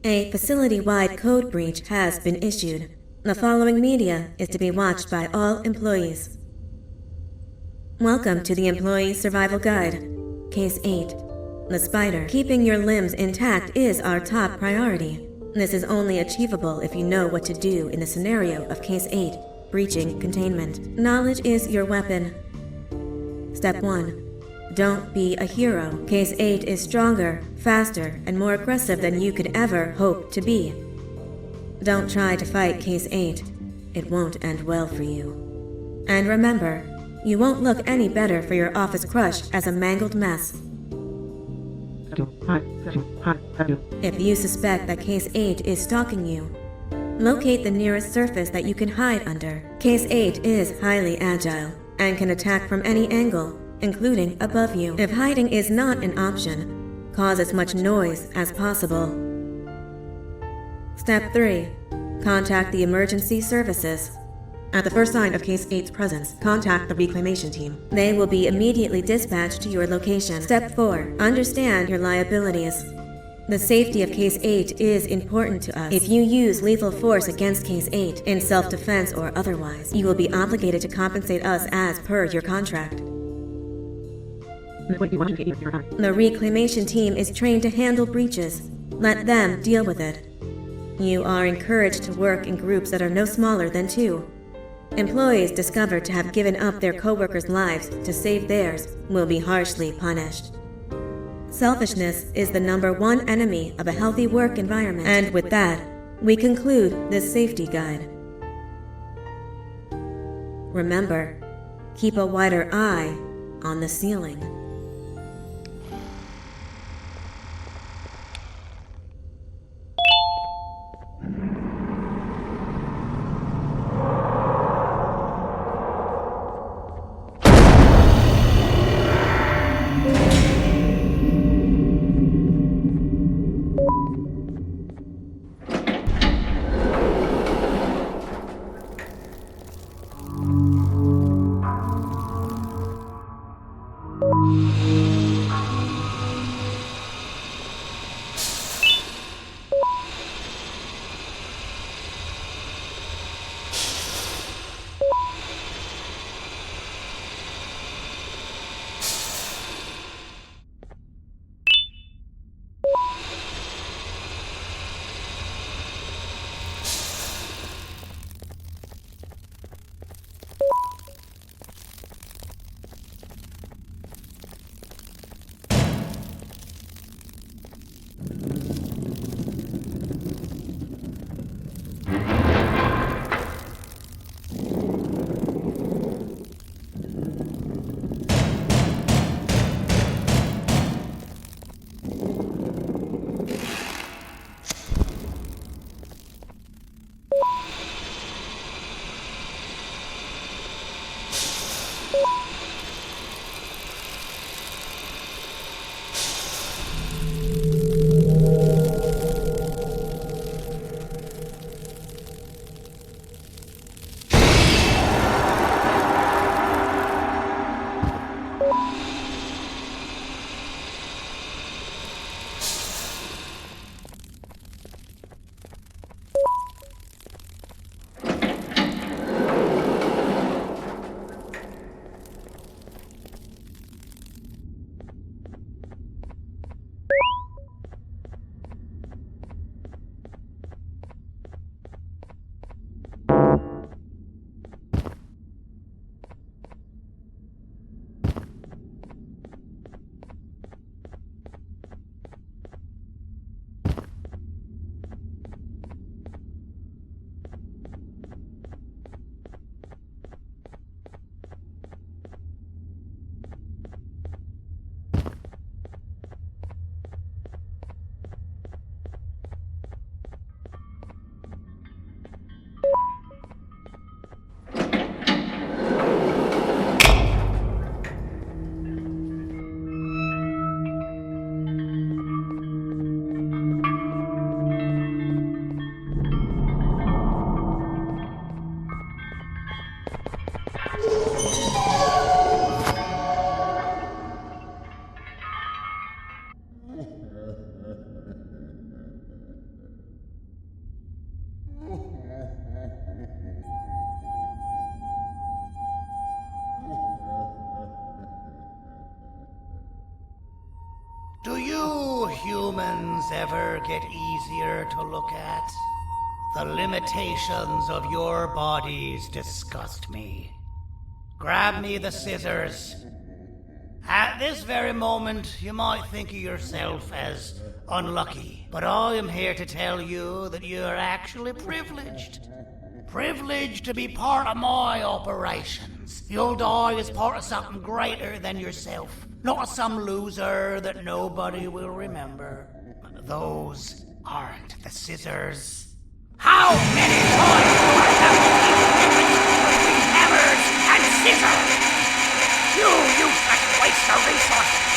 A facility-wide code breach has been issued. The following media is to be watched by all employees. Welcome to the Employee Survival Guide. Case 8. The spider. Keeping your limbs intact is our top priority. This is only achievable if you know what to do in the scenario of Case 8, breaching containment. Knowledge is your weapon. Step 1. Don't be a hero. Case 8 is stronger, faster, and more aggressive than you could ever hope to be. Don't try to fight Case 8. It won't end well for you. And remember, you won't look any better for your office crush as a mangled mess. If you suspect that Case 8 is stalking you, locate the nearest surface that you can hide under. Case 8 is highly agile and can attack from any angle, including above you. If hiding is not an option, cause as much noise as possible. Step 3. Contact the emergency services. At the first sign of Case 8's presence, contact the reclamation team. They will be immediately dispatched to your location. Step 4. Understand your liabilities. The safety of Case 8 is important to us. If you use lethal force against Case 8, in self-defense or otherwise, you will be obligated to compensate us as per your contract. The reclamation team is trained to handle breaches. Let them deal with it. You are encouraged to work in groups that are no smaller than 2. Employees discovered to have given up their coworkers' lives to save theirs will be harshly punished. Selfishness is the #1 enemy of a healthy work environment. And with that, we conclude this safety guide. Remember, keep a wider eye on the ceiling. humans ever get easier to look at? The limitations of your bodies disgust me. Grab me the scissors. At this very moment, you might think of yourself as unlucky, but I am here to tell you that you are actually privileged. Privileged to be part of my operations. You'll die as part of something greater than yourself, not as some loser that nobody will remember. Those aren't the scissors. How many times do I have to keep the difference between hammers and scissors? You useless waste of resources!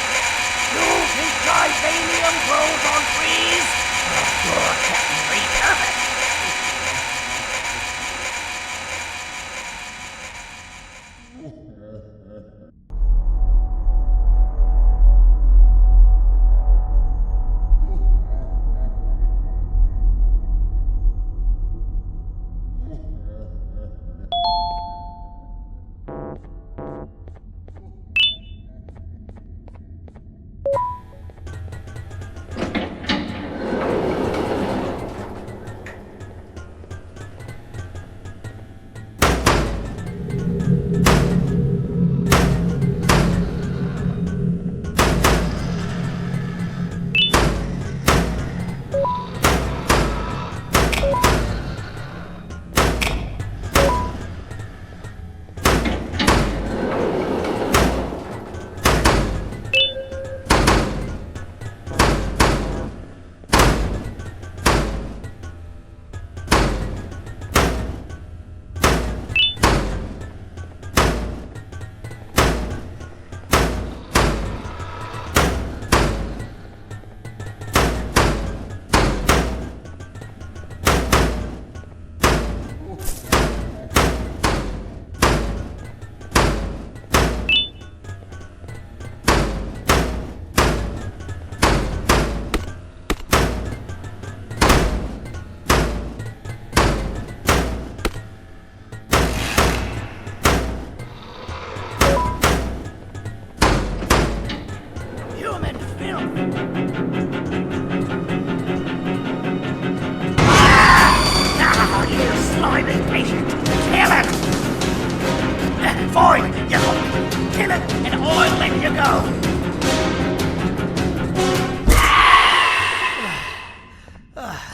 You think Gibanium grows on trees? You're getting repurposed!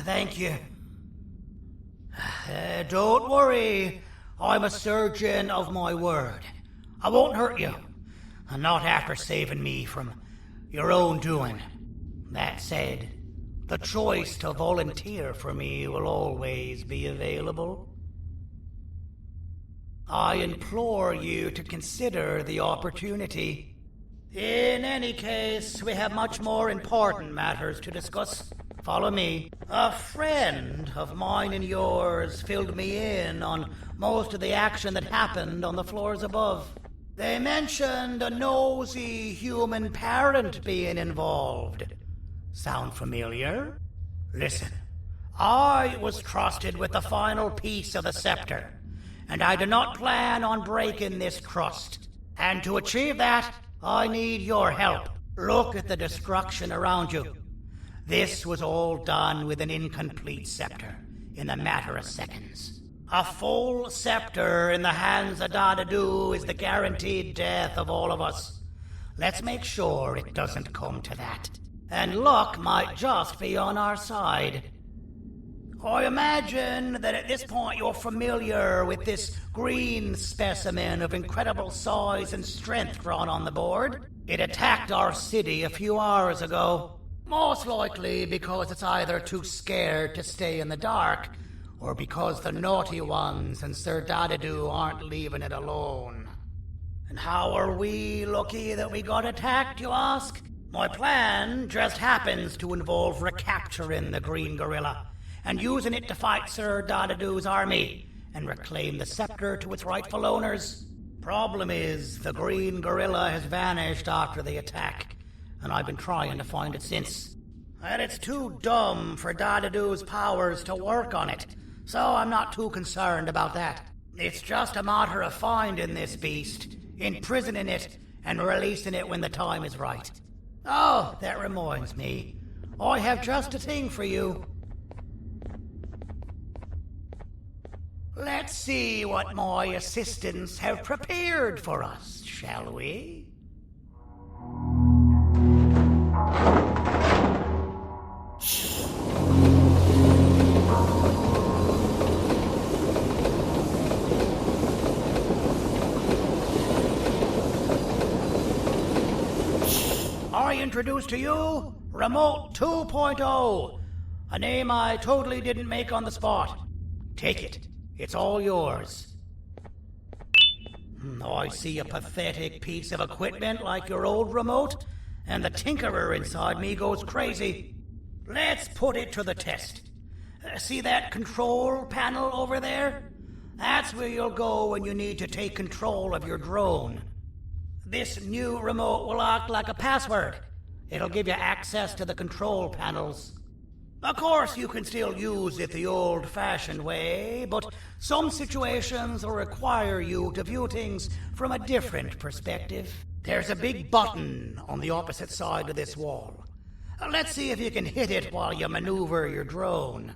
Thank you. Don't worry. I'm a surgeon of my word. I won't hurt you. And not after saving me from your own doing. That said, the choice to volunteer for me will always be available. I implore you to consider the opportunity. In any case, we have much more important matters to discuss. Follow me. A friend of mine and yours filled me in on most of the action that happened on the floors above. They mentioned a nosy human parent being involved. Sound familiar? Listen, I was trusted with the final piece of the scepter, and I do not plan on breaking this trust. And to achieve that, I need your help. Look at the destruction around you. This was all done with an incomplete scepter, in a matter of seconds. A full scepter in the hands of Dadadu is the guaranteed death of all of us. Let's make sure it doesn't come to that. And luck might just be on our side. I imagine that at this point you're familiar with this green specimen of incredible size and strength drawn on the board. It attacked our city a few hours ago. Most likely because it's either too scared to stay in the dark, or because the naughty ones and Sir Dadadu aren't leaving it alone. And how are we lucky that we got attacked, you ask? My plan just happens to involve recapturing the green gorilla, and using it to fight Sir Dadadu's army, and reclaim the scepter to its rightful owners. Problem is, the green gorilla has vanished after the attack, and I've been trying to find it since. And it's too dumb for Dadadu's powers to work on it, so I'm not too concerned about that. It's just a matter of finding this beast, imprisoning it, and releasing it when the time is right. Oh, that reminds me. I have just a thing for you. Let's see what my assistants have prepared for us, shall we? I introduce to you Remote 2.0, a name I totally didn't make on the spot. Take it. It's all yours. I see a pathetic piece of equipment like your old remote, and the tinkerer inside me goes crazy. Let's put it to the test. See that control panel over there? That's where you'll go when you need to take control of your drone. This new remote will act like a password. It'll give you access to the control panels. Of course, you can still use it the old-fashioned way, but some situations will require you to view things from a different perspective. There's a big button on the opposite side of this wall. Let's see if you can hit it while you maneuver your drone.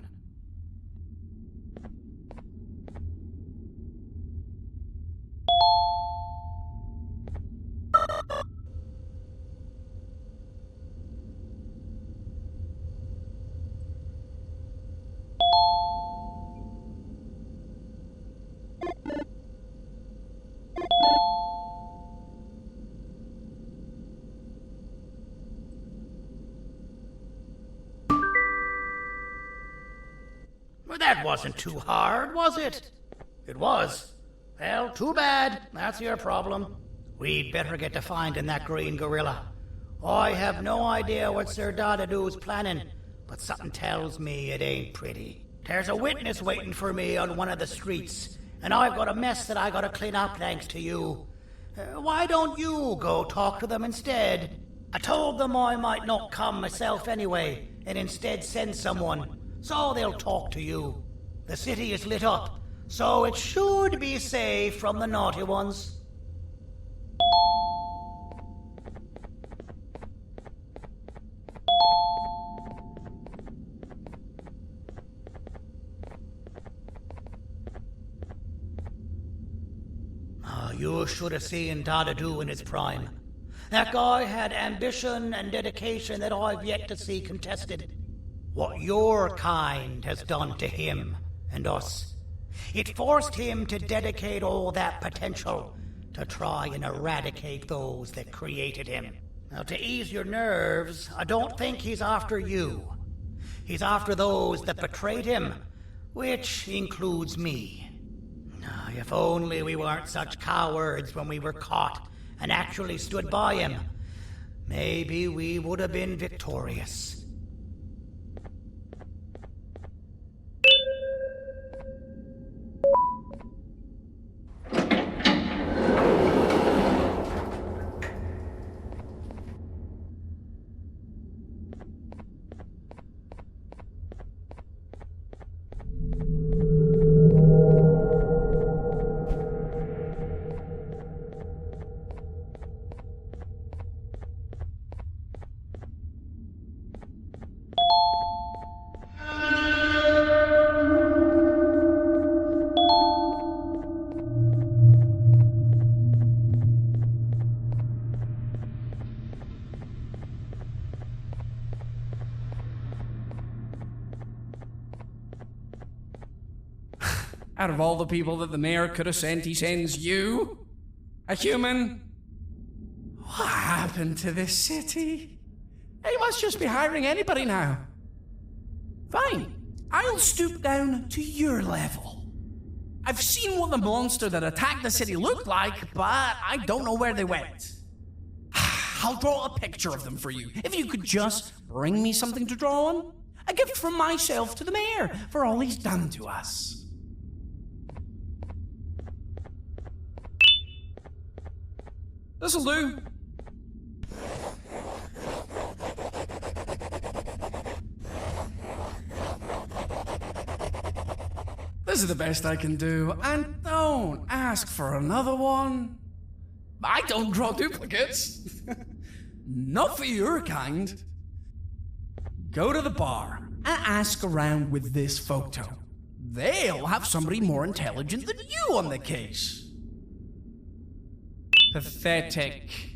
Well, that wasn't too hard, was it? It was. Well, too bad. That's your problem. We'd better get to finding that green gorilla. I have no idea what Sir Dadadoo's planning, but something tells me it ain't pretty. There's a witness waiting for me on one of the streets, and I've got a mess that I gotta clean up thanks to you. Why don't you go talk to them instead? I told them I might not come myself anyway, and instead send someone, so they'll talk to you. The city is lit up, so it should be safe from the naughty ones. You should have seen Dadadoo in his prime. That guy had ambition and dedication that I've yet to see contested. What your kind has done to him and us. It forced him to dedicate all that potential to try and eradicate those that created him. Now, to ease your nerves, I don't think he's after you. He's after those that betrayed him, which includes me. If only we weren't such cowards when we were caught and actually stood by him, maybe we would have been victorious. Out of all the people that the mayor could have sent, he sends you? A human? What happened to this city? He must just be hiring anybody now. Fine, I'll stoop down to your level. I've seen what the monster that attacked the city looked like, but I don't know where they went. I'll draw a picture of them for you, if you could just bring me something to draw on. A gift from myself to the mayor for all he's done to us. This'll do. This is the best I can do, and don't ask for another one. I don't draw duplicates. Not for your kind. Go to the bar and ask around with this photo. They'll have somebody more intelligent than you on the case. Pathetic.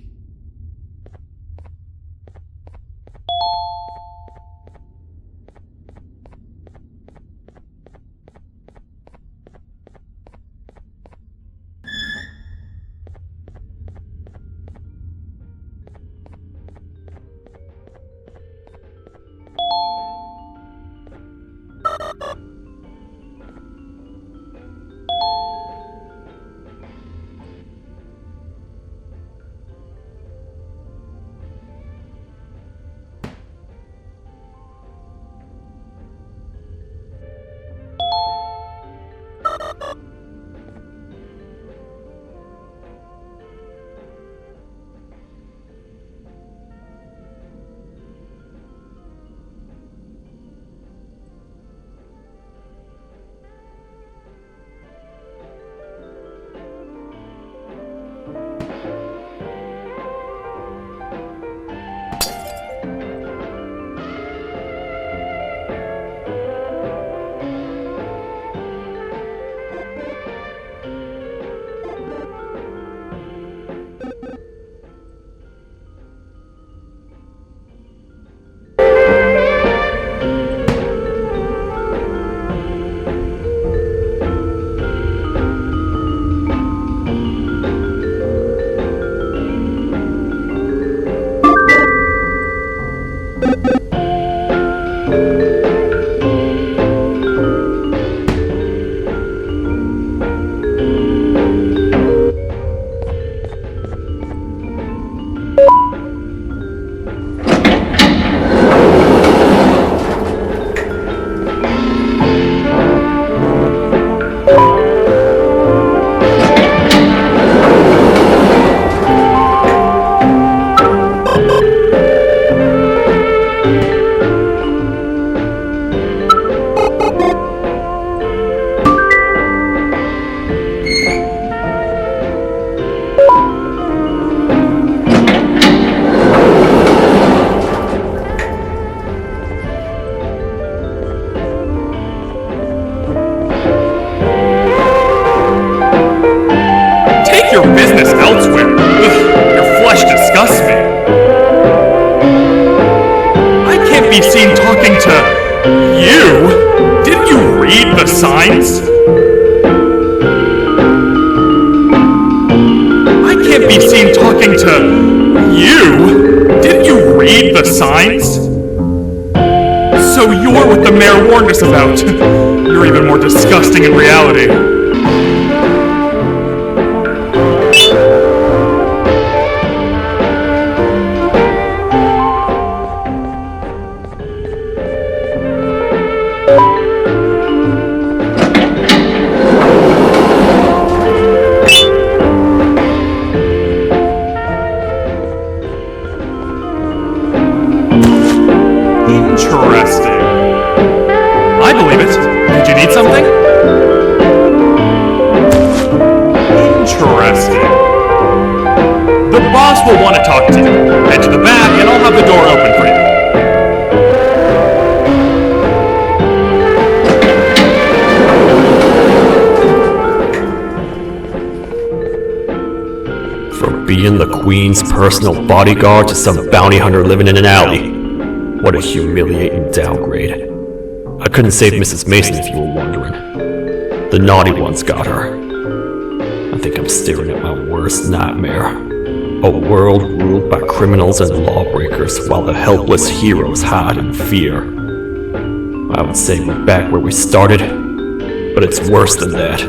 your business elsewhere. Ugh, your flesh disgusts me. I can't be seen talking to you. Didn't you read the signs? I can't be seen talking to you. Didn't you read the signs? So you're what the mayor warned us about. You're even more disgusting in reality. Interesting. I believe it. Did you need something? Interesting. The boss will want to talk to you. Head to the back and I'll have the door open for you. From being the Queen's personal bodyguard to some bounty hunter living in an alley. What a humiliating downgrade. I couldn't save Mrs. Mason if you were wondering. The naughty ones got her. I think I'm staring at my worst nightmare. A world ruled by criminals and lawbreakers while the helpless heroes hide in fear. I would say we're back where we started, but it's worse than that.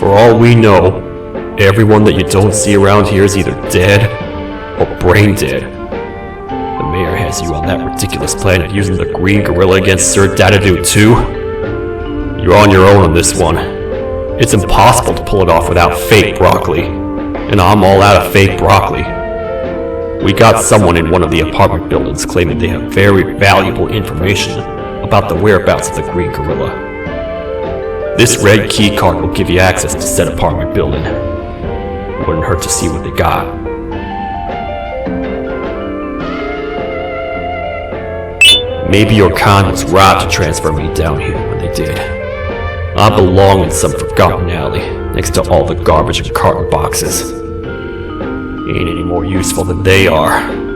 For all we know, everyone that you don't see around here is either dead or brain dead. The mayor has you on that ridiculous plan of using the green gorilla against Sir Dadadoo too? You're on your own on this one. It's impossible to pull it off without fake broccoli. And I'm all out of fake broccoli. We got someone in one of the apartment buildings claiming they have very valuable information about the whereabouts of the green gorilla. This red key card will give you access to said apartment building. Wouldn't hurt to see what they got. Maybe your kind was right to transfer me down here when they did. I belong in some forgotten alley, next to all the garbage and carton boxes. Ain't any more useful than they are.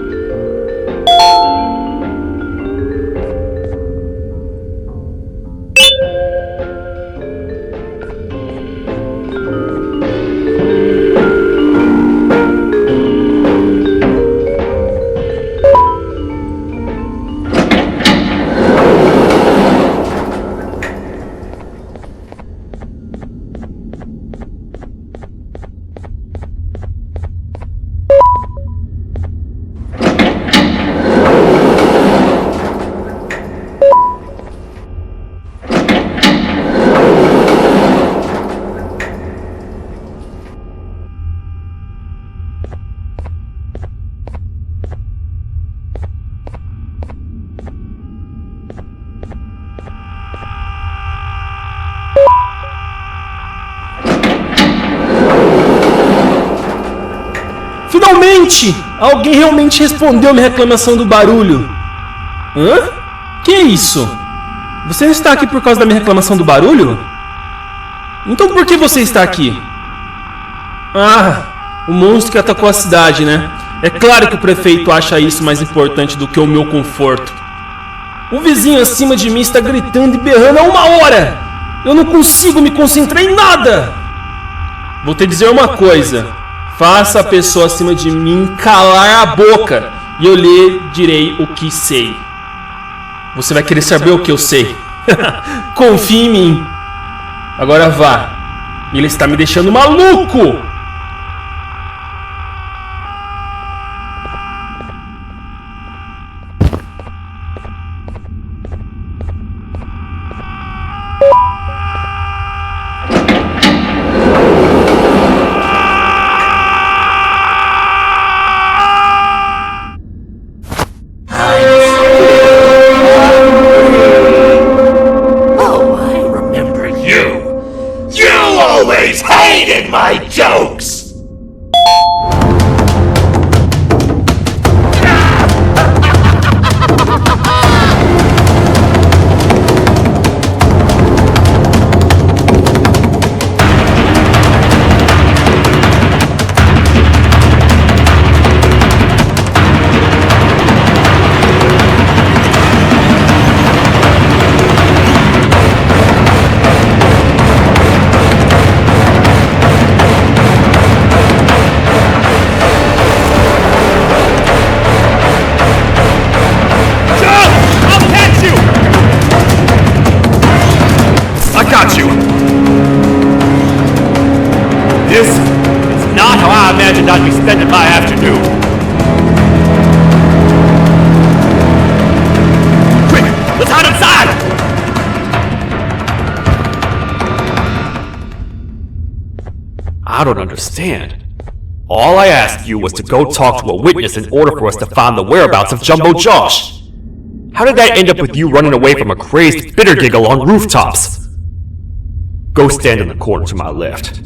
Finalmente! Alguém realmente respondeu minha reclamação do barulho. Hã? Que é isso? Você não está aqui por causa da minha reclamação do barulho? Então por que você está aqui? Ah, o monstro que atacou a cidade, né? É claro que o prefeito acha isso mais importante do que o meu conforto. O vizinho acima de mim está gritando e berrando há 1 hora! Eu não consigo me concentrar em nada! Vou te dizer uma coisa. Faça a pessoa acima de mim calar a boca e eu lhe direi o que sei. Você vai querer saber o que eu sei. Confie em mim. Agora vá. Ele está me deixando maluco. Hated my jokes! This is not how I imagined I'd be spending my afternoon. Quick, let's hide inside! I don't understand. All I asked you was to go talk to a witness in order for us to find the whereabouts of Jumbo Josh. How did that end up with you running away from a crazed bitter giggle on rooftops? Go stand in the corner to my left.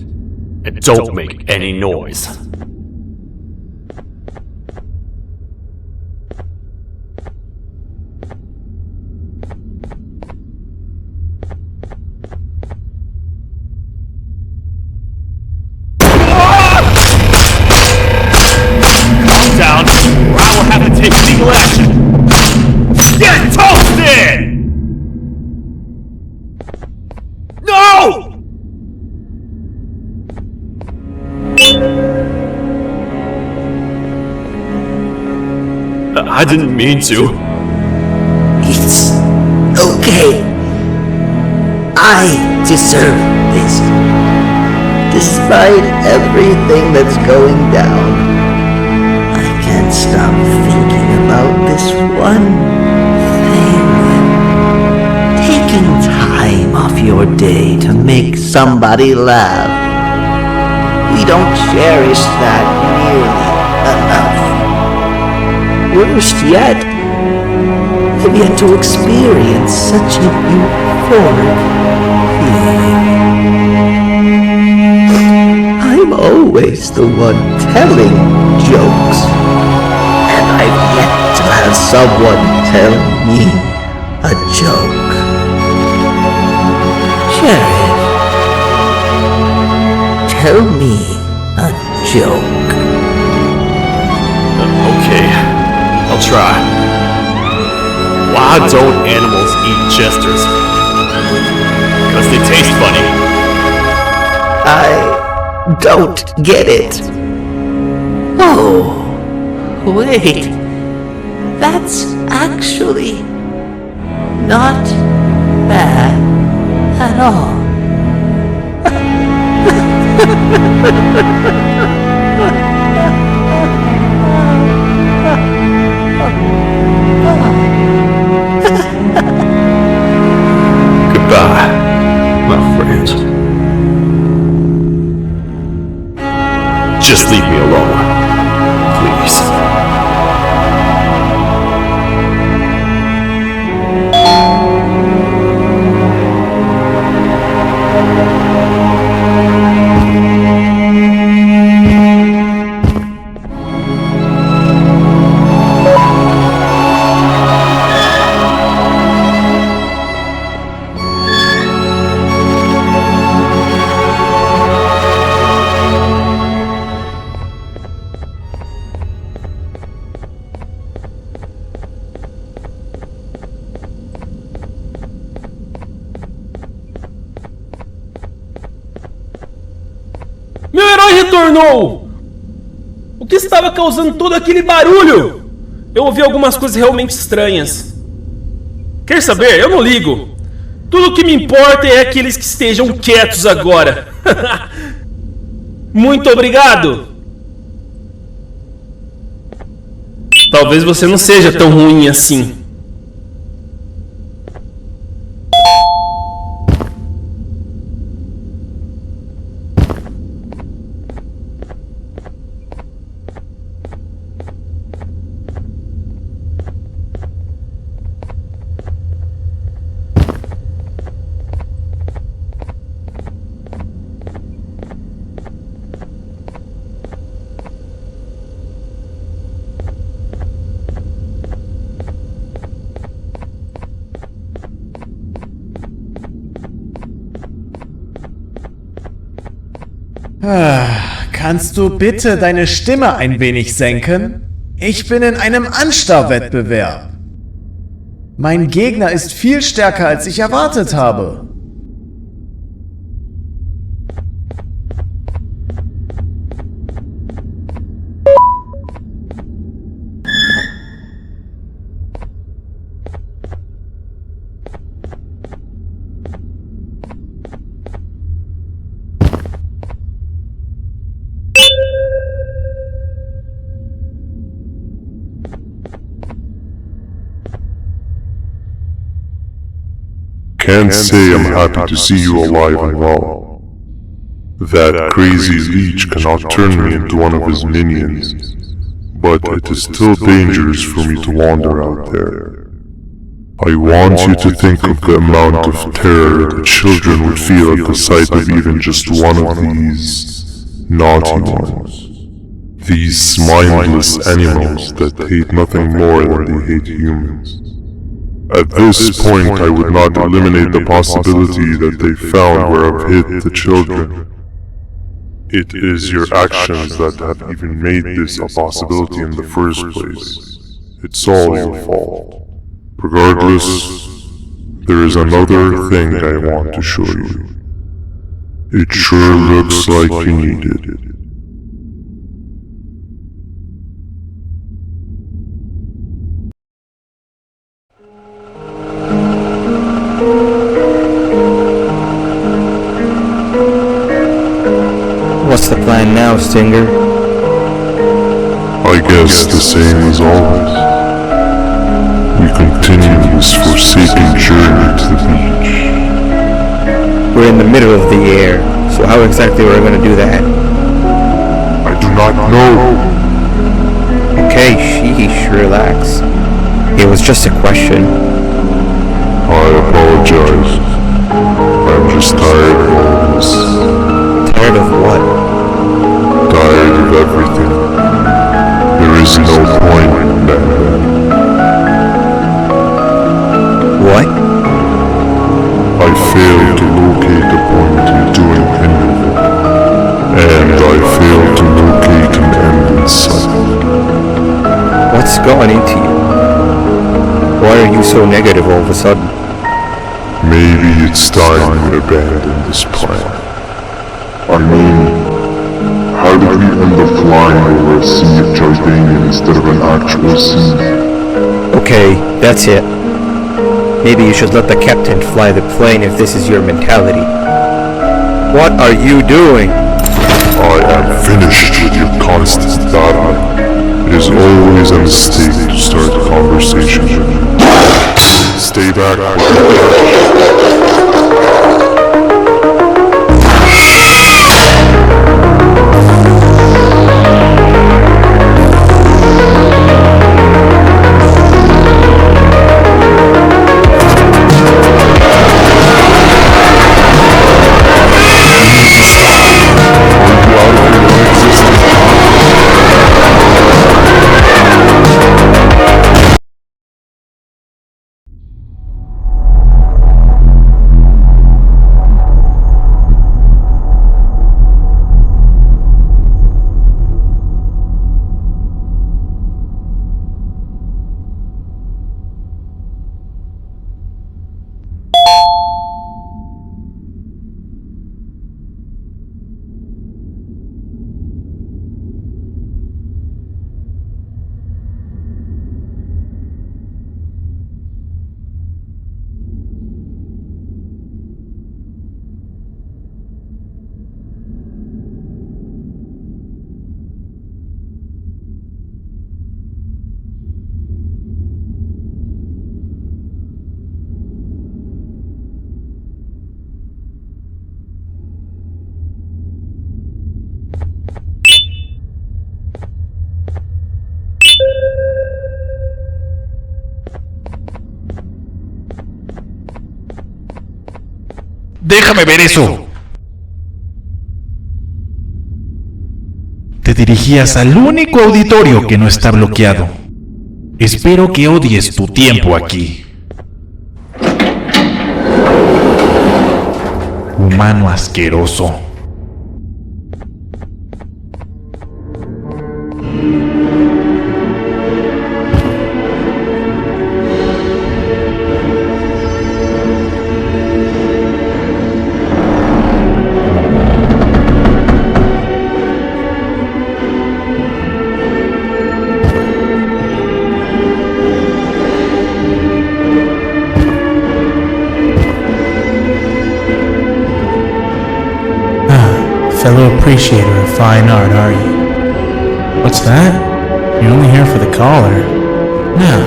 And don't make any noise. Calm down, or I will have to take legal action. Get toasted! No! I didn't mean to. It's okay. I deserve this. Despite everything that's going down, I can't stop thinking about this one thing. Taking time off your day to make somebody laugh. We don't cherish that nearly enough. Worst yet, I've yet to experience such a euphoric feeling. I'm always the one telling jokes, and I've yet to have someone tell me. a joke. Jared, tell me a joke. Okay, I'll try. Why don't animals eat jesters? Because they taste funny. I don't get it. Oh, wait. That's actually not bad at all. Goodbye, my friends. Just leave me alone, please. Meu herói retornou! O que estava causando todo aquele barulho? Eu ouvi algumas coisas realmente estranhas. Quer saber? Eu não ligo. Tudo o que me importa é que eles que estejam quietos agora. Muito obrigado! Talvez você não seja tão ruim assim. Kannst du bitte deine Stimme ein wenig senken? Ich bin in einem Anstarrwettbewerb. Mein Gegner ist viel stärker, als ich erwartet habe. Can't say I'm happy to see you alive and well. That crazy leech cannot turn me into one of his minions, but it is still dangerous for me to wander out there. I want you to think of the amount of terror that children would feel at the sight of even just one of these naughty ones. These mindless animals that hate nothing more than they hate humans. At this point, I would not eliminate the possibility that they found where I've hid the children. It is your actions that have even made this a possibility in the first place. It's all your fault. Regardless, there is another thing I want to show you. It sure looks like you need it. What's the plan now, Stinger? I guess the same as always. We continue this forsaken journey to the beach. We're in the middle of the air, so how exactly are we going to do that? I do not know. Okay, sheesh, relax. It was just a question. I apologize. I'm just tired of all this. Tired of what? Tired of everything. There is no point, Banban. What? failed to locate a point in doing anything. And I failed to locate an end in sight. What's gone into you? Why are you so negative all of a sudden? Maybe it's time we abandon this plan. I mean, how did we end up flying over a sea of Jordanian instead of an actual sea? Okay, that's it. Maybe you should let the captain fly the plane if this is your mentality. What are you doing? I am finished with your constant battling. It is always a mistake to start a conversation with you. Stay back. ¡Déjame ver eso! Te dirigías al único auditorio que no está bloqueado. Espero que odies tu tiempo aquí. Humano asqueroso. Fellow appreciator of fine art, are you? What's that? You're only here for the collar. No,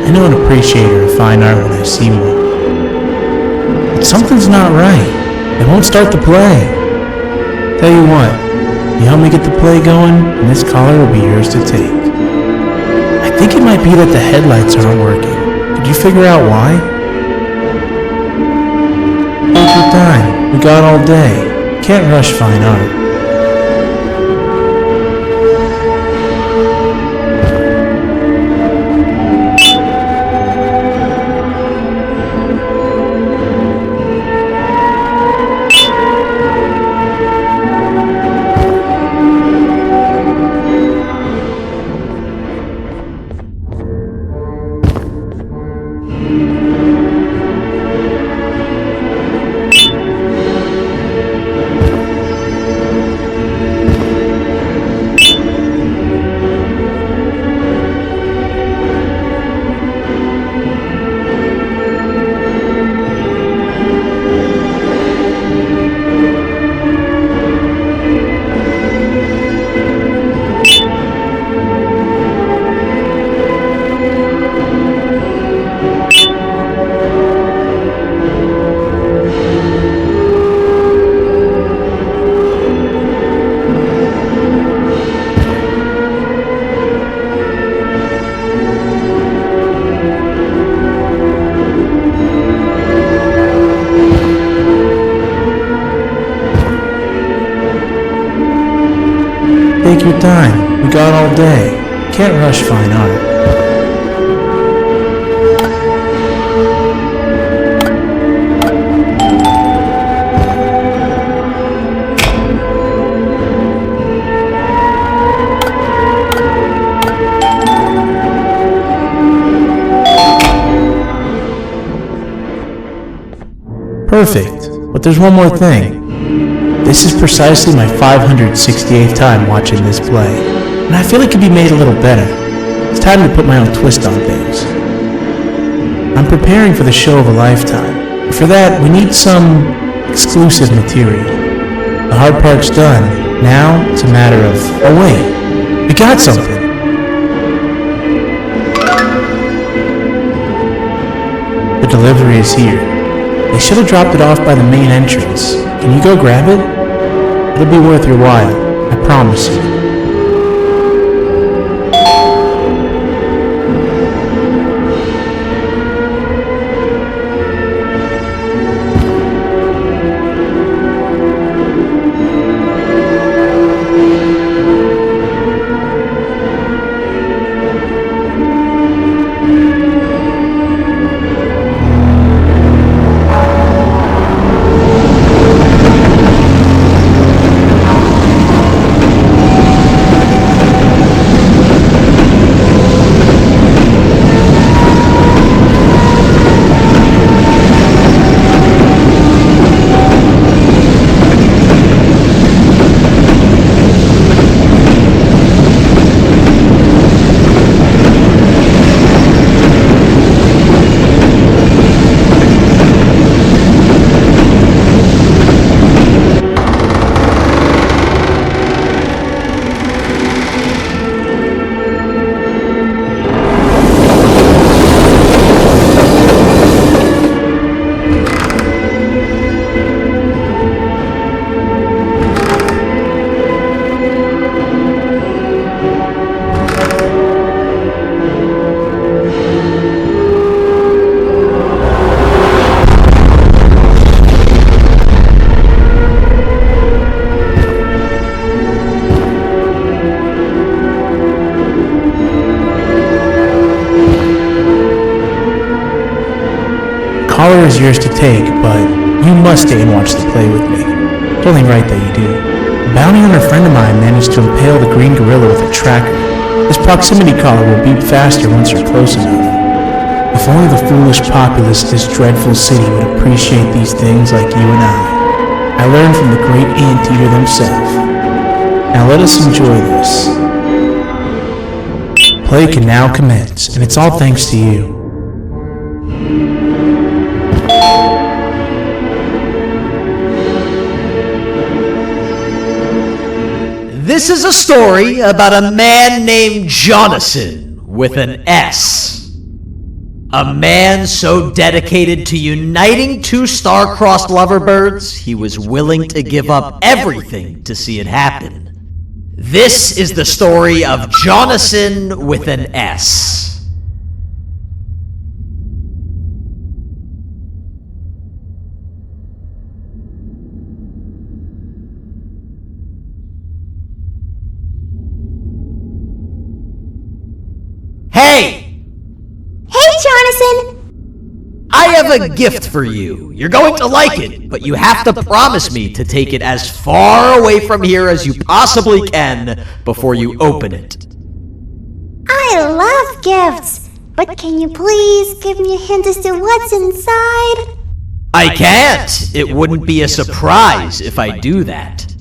I know an appreciator of fine art when I see one. But something's not right. They won't start the play. Tell you what, you help me get the play going, and this collar will be yours to take. I think it might be that the headlights aren't working. Did you figure out why? Take your time. We got all day. Can't rush fine art. Take your time. We got all day. Can't rush fine art. Perfect. But there's one more thing. This is precisely my 568th time watching this play, and I feel it could be made a little better. It's time to put my own twist on things. I'm preparing for the show of a lifetime. For that, we need some exclusive material. The hard part's done. Now, it's a matter of, oh wait, we got something. The delivery is here. They should have dropped it off by the main entrance. Can you go grab it? It'll be worth your while, I promise you. Collar is yours to take, but you must stay and watch the play with me. It's only right that you do. A bounty hunter friend of mine managed to impale the green gorilla with a tracker. This proximity collar will beep faster once you're close enough. If only the foolish populace of this dreadful city would appreciate these things like you and I. I learned from the great anteater themselves. Now let us enjoy this. Play can now commence, and it's all thanks to you. This is a story about a man named Jonathan with an S. A man so dedicated to uniting two star-crossed loverbirds, he was willing to give up everything to see it happen. This is the story of Jonathan with an S. Hey! Hey, Jonathan! I have a gift for you. You're going to like it, but you have to promise me to take it as far away from here as you possibly can before you open it. I love gifts, but can you please give me a hint as to what's inside? I can't. It wouldn't be a surprise if I do that.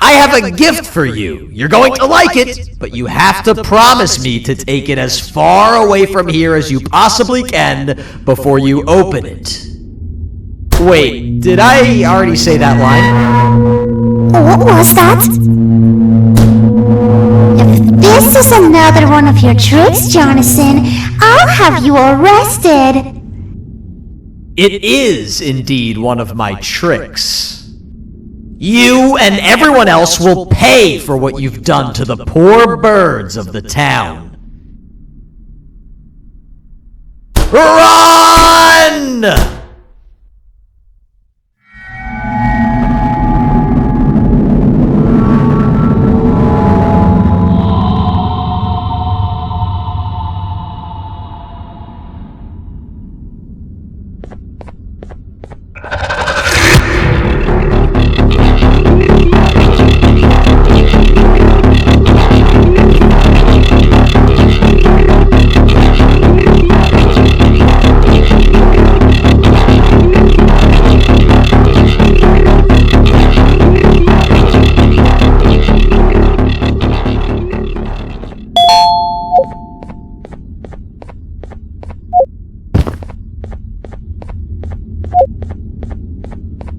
I have a gift for you. You're going to like it, but you have to promise me to take it as far away from here as you possibly can before you open it. Wait, did I already say that line? What was that? If this is another one of your tricks, Jonathan, I'll have you arrested. It is indeed one of my tricks. You and everyone else will pay for what you've done to the poor birds of the town. Run!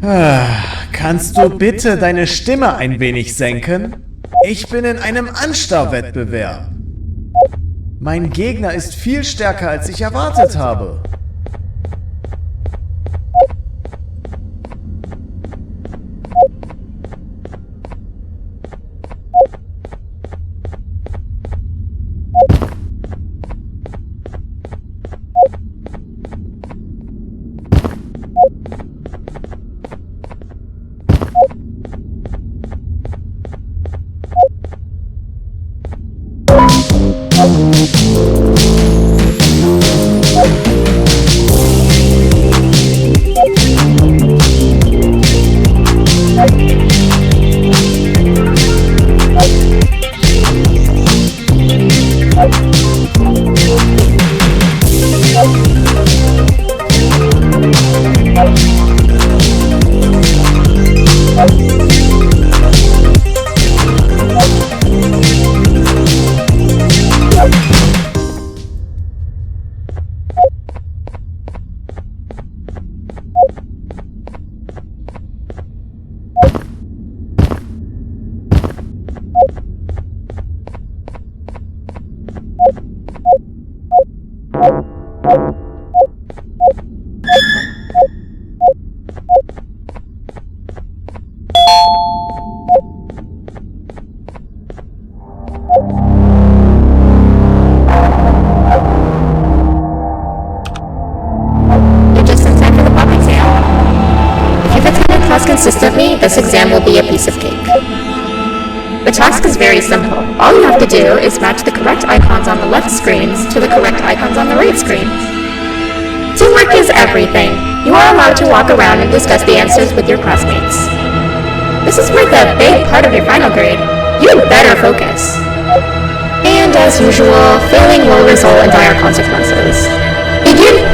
Kannst du bitte deine Stimme ein wenig senken? Ich bin in einem Anstarrwettbewerb. Mein Gegner ist viel stärker, als ich erwartet habe. Consistently, this exam will be a piece of cake. The task is very simple. All you have to do is match the correct icons on the left screens to the correct icons on the right screens. Teamwork is everything. You are allowed to walk around and discuss the answers with your classmates. This is worth a big part of your final grade. You better focus. And as usual, failing will result in dire consequences. Begin!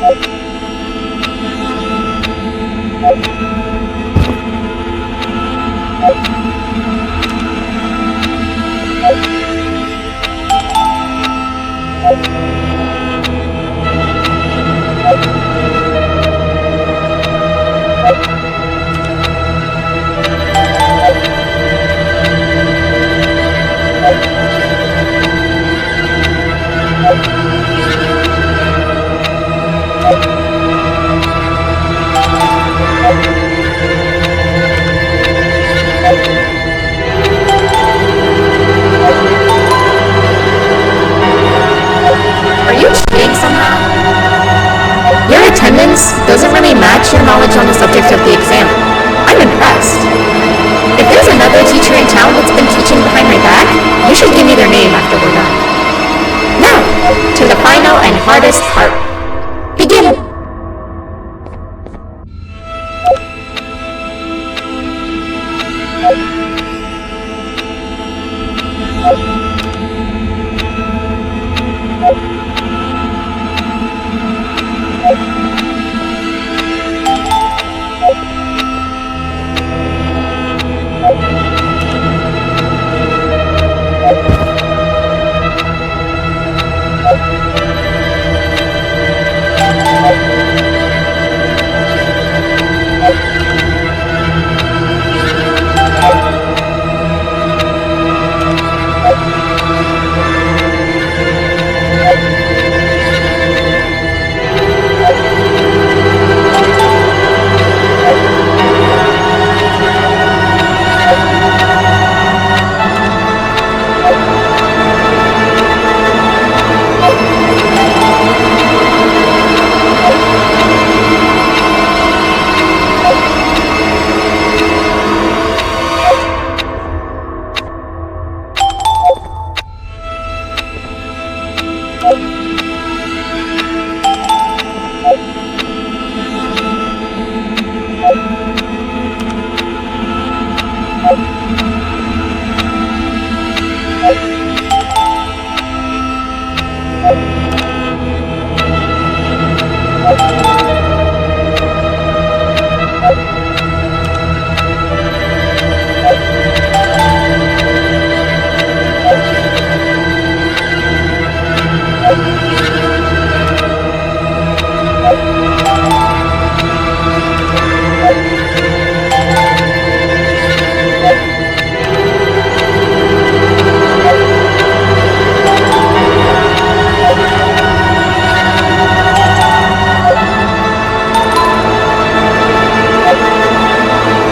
Are you cheating somehow? Your attendance doesn't really match your knowledge on the subject of the exam. I'm impressed. If there's another teacher in town that's been teaching behind my back, you should give me their name after we're done. Now, to the final and hardest part. Begin!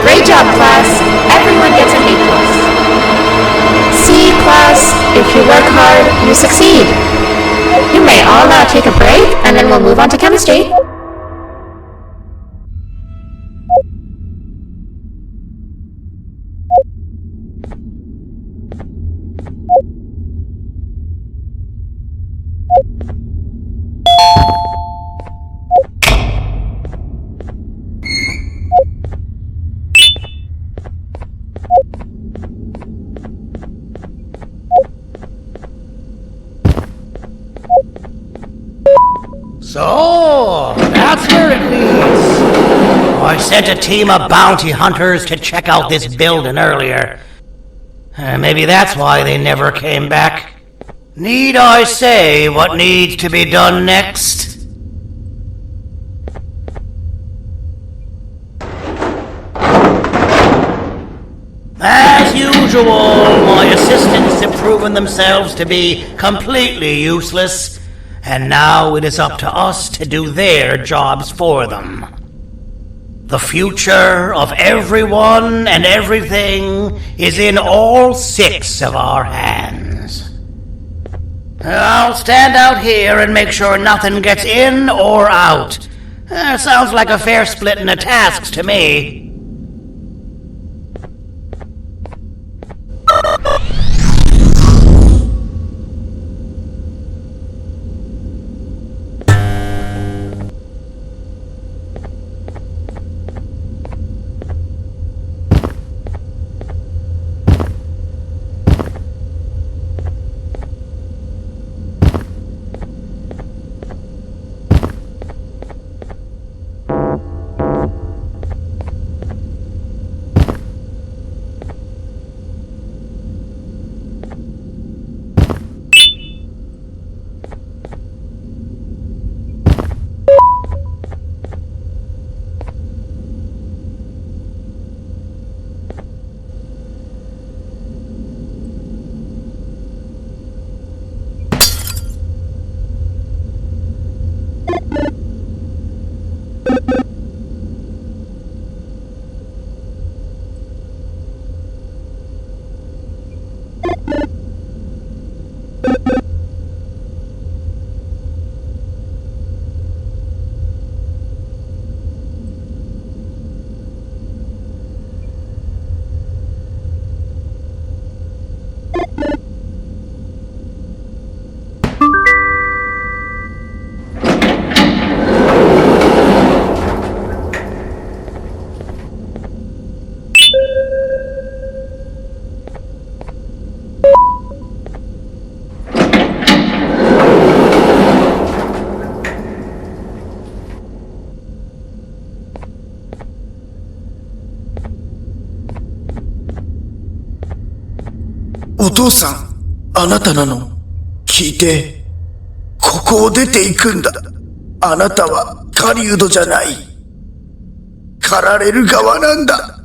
Great job, class. Everyone gets an A+. See, class, if you work hard, you succeed. You may all now take a break, and then we'll move on to chemistry. So, that's where it leads. I sent a team of bounty hunters to check out this building earlier. Maybe that's why they never came back. Need I say what needs to be done next? As usual, my assistants have proven themselves to be completely useless, and now it is up to us to do their jobs for them. The future of everyone and everything is in all 6 of our hands. I'll stand out here and make sure nothing gets in or out. Sounds like a fair splitting of tasks to me. お父さん、あなたなの？聞いて。ここを出ていくんだ。あなたは狩人じゃない。狩られる側なんだ。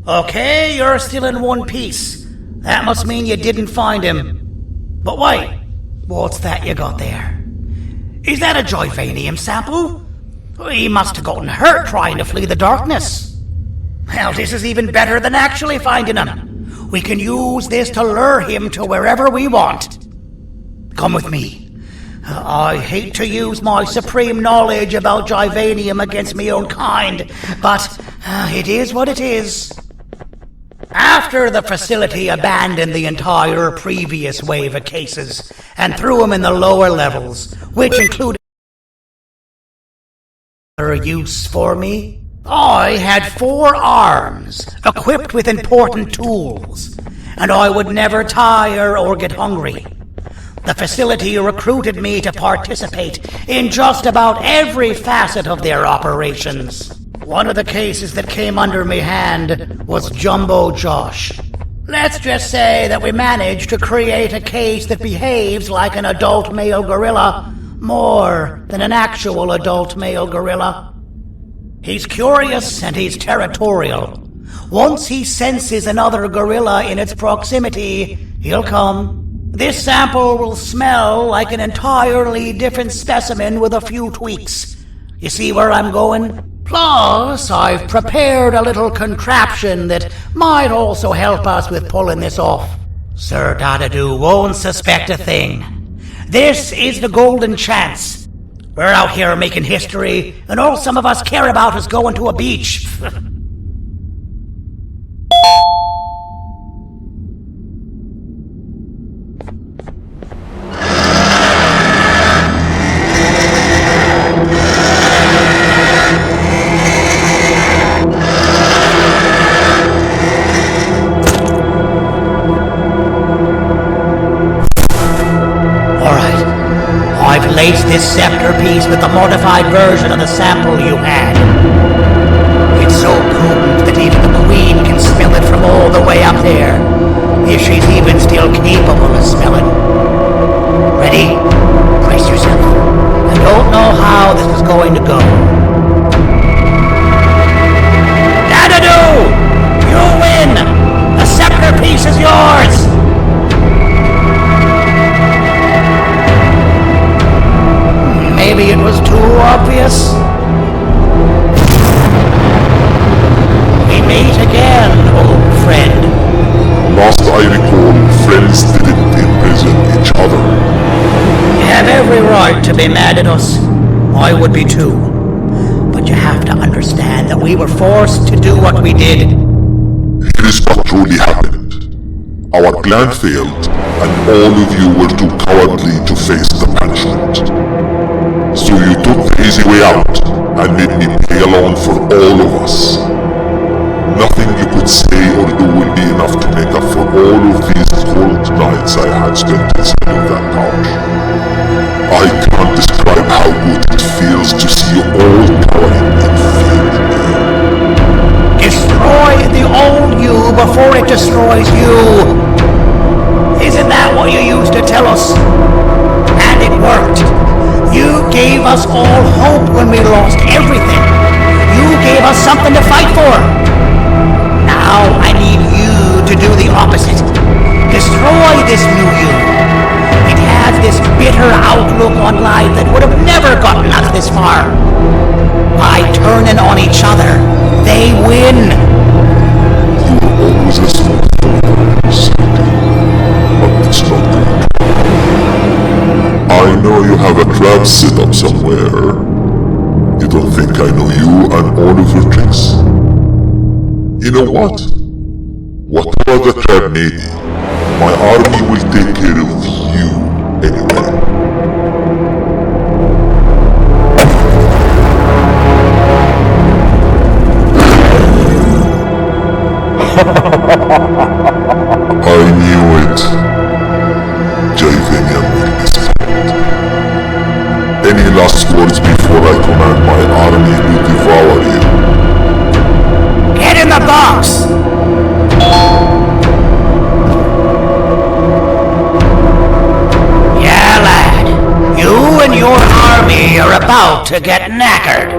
Okay, you're still in one piece. That must mean you didn't find him. But wait, what's that you got there? Is that a Joyvanium sample? He must have gotten hurt trying to flee the darkness. Well, this is even better than actually finding him. We can use this to lure him to wherever we want. Come with me. I hate to use my supreme knowledge about Joyvanium against my own kind, but it is what it is. After the facility abandoned the entire previous wave of cases and threw them in the lower levels, which included use for me, I had 4 arms, equipped with important tools, and I would never tire or get hungry. The facility recruited me to participate in just about every facet of their operations. One of the cases that came under my hand was Jumbo Josh. Let's just say that we managed to create a case that behaves like an adult male gorilla more than an actual adult male gorilla. He's curious and he's territorial. Once he senses another gorilla in its proximity, he'll come. This sample will smell like an entirely different specimen with a few tweaks. You see where I'm going? Plus, I've prepared a little contraption that might also help us with pulling this off. Sir Dadadoo won't suspect a thing. This is the golden chance. We're out here making history, and all some of us care about is going to a beach. Laced this scepter piece with the modified version of the sample you had. It's so potent that even the Queen can smell it from all the way up there, if she's even still capable of smelling. Ready? Brace yourself. I don't know how this is going to go. Dadadoo! You win! The scepter piece is yours! Maybe it was too obvious. We meet again, old friend. Last I recall, friends didn't imprison each other. You have every right to be mad at us. I would be too. But you have to understand that we were forced to do what we did. Here is what truly happened. Our plan failed, and all of you were too cowardly to face the punishment. So you took the easy way out, and made me pay alone for all of us. Nothing you could say or do will be enough to make up for all of these cold nights I had spent inside of that couch. I can't describe how good it feels to see you all cowering in fear again. Destroy the old you before it destroys you! Isn't that what you used to tell us? And it worked. You gave us all hope when we lost everything. You gave us something to fight for. Now I need you to do the opposite. Destroy this new you. It has this bitter outlook on life that would have never gotten us this far. By turning on each other, they win. You were always a small but it's not good. I know you have a trap set up somewhere. You don't think I know you and all of your tricks? You know what? Whatever the trap may be, my army will take care of you anyway. I knew it. Javenian will be stopped. Any last words before I command my army to devour you? Get in the box! Yeah, lad. You and your army are about to get knackered.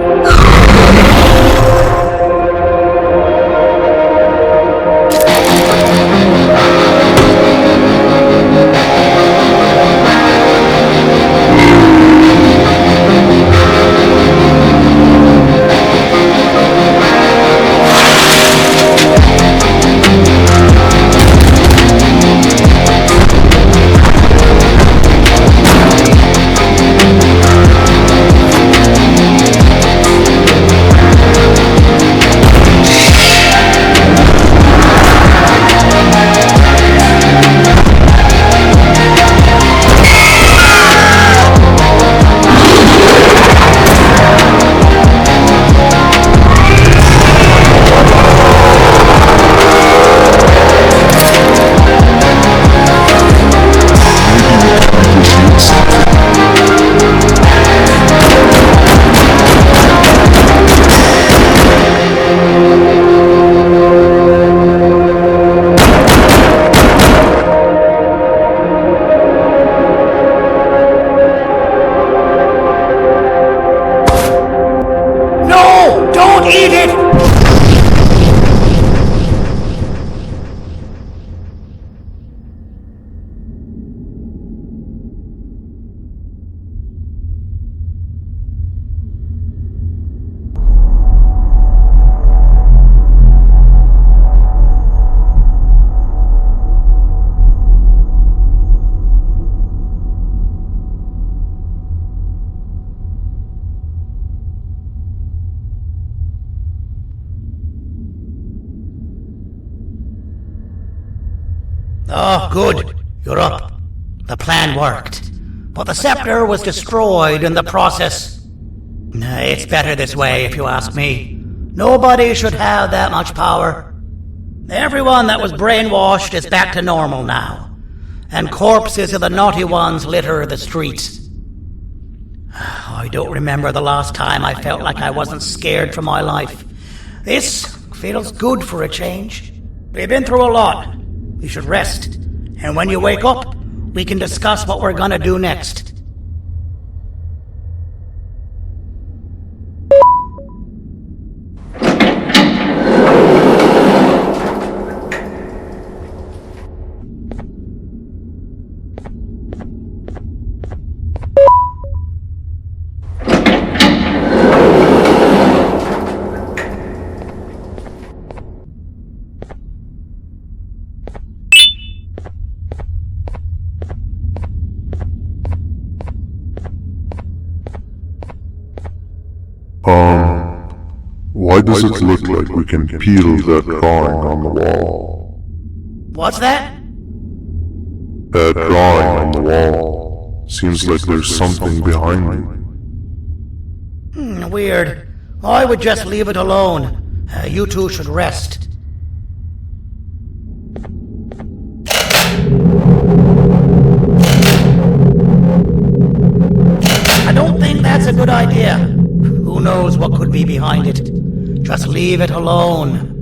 Oh, good. You're up. The plan worked. But the scepter was destroyed in the process. It's better this way, if you ask me. Nobody should have that much power. Everyone that was brainwashed is back to normal now. And corpses of the naughty ones litter the streets. I don't remember the last time I felt like I wasn't scared for my life. This feels good for a change. We've been through a lot. You should rest. And when you wake up, we can discuss what we're gonna do next. Why does it look like we can peel that drawing on the wall? What's that? That drawing on the wall. Seems like there's something behind it. Weird. I would just leave it alone. You two should rest. I don't think that's a good idea. Who knows what could be behind it? Just leave it alone.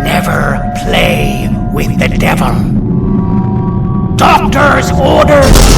Never play with the devil. Doctor's orders!